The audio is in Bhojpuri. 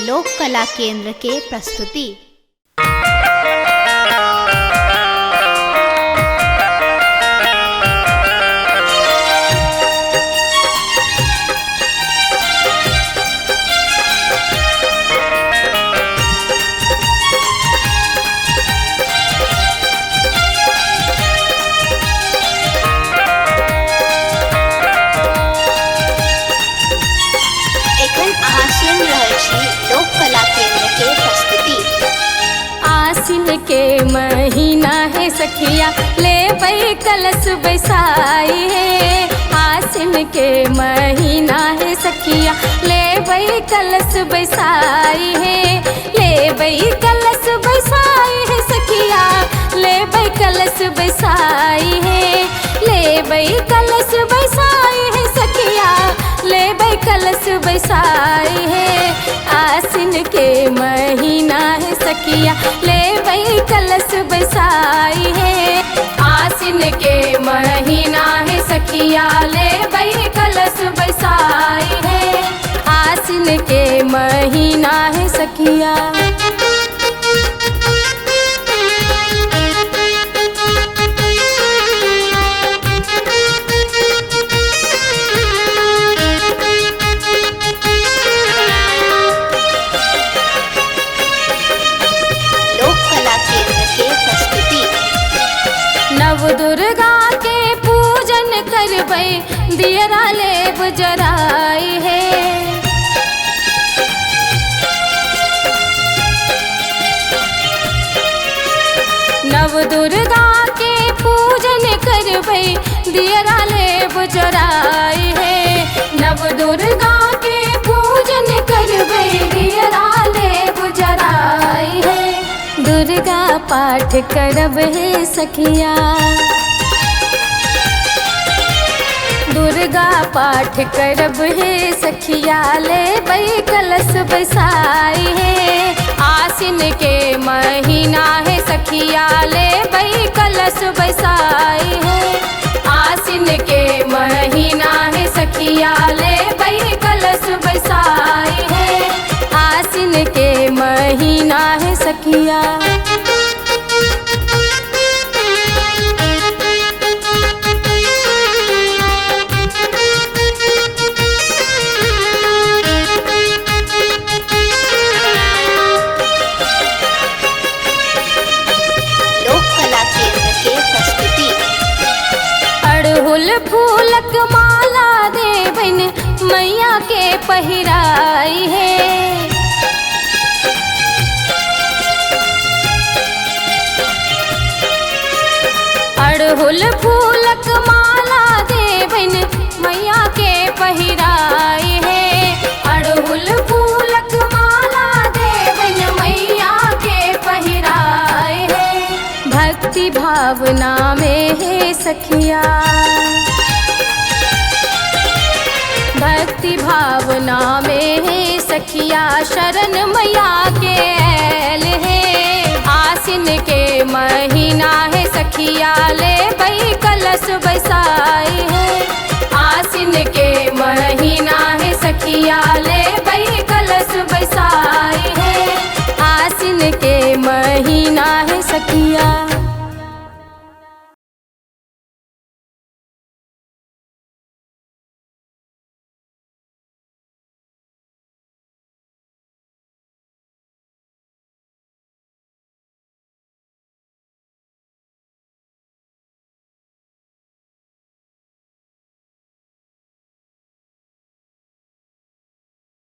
लोक कला केंद्र के प्रस्तुति। लोक कला केंद्र के प्रस्तुति। आसिन के महीना है सखिया ले बई कलश बैसाई है। आसिन के महीना है सखिया ले बई कलश बैसाई है। ले बई कलश बैसाई है सखिया ले बई कलश बैसाई है। ले बई कलश बैसाई है सखिया ले बई कलश बैसाई है। आसिन के महीना है सखिया ले बई कलश बैसाई है। आसिन के महीना है सखिया ले बई कलश बैसाई है। आसिन के महीना है सखिया। नव दुर्गा के पूजन करबै दियरा लेब जराई है। नव दुर्गा के पूजन करबै दियरा लेब जराई है। नव दुर्गा के पूजन करबै दियरा लेब जराई है। दुर्गा पाठ करब है सखिया। दुर्गा पाठ करब है सखिया ले बई कलश बैसाई है। आसिन के महीना है सखिया ले बई कलश बैसाई है। आसिन के महीना है सखिया ले बई कलश बैसाई है। आसिन के महीना है सखिया। अड़हुल फूलक माला देवन मैया के पहिराई है। अड़हुल फूलक माला देवन मैया के पहिराई है। अड़हुल फूलक माला देवन मैया के पहिराई है। भक्ति भावना में है सखिया। भक्ति भावना में है सखिया शरण मैया के ऐल है। आसिन के महीना है सखिया ले बई कलश बैसाई है। आसिन के महीना है सखिया ले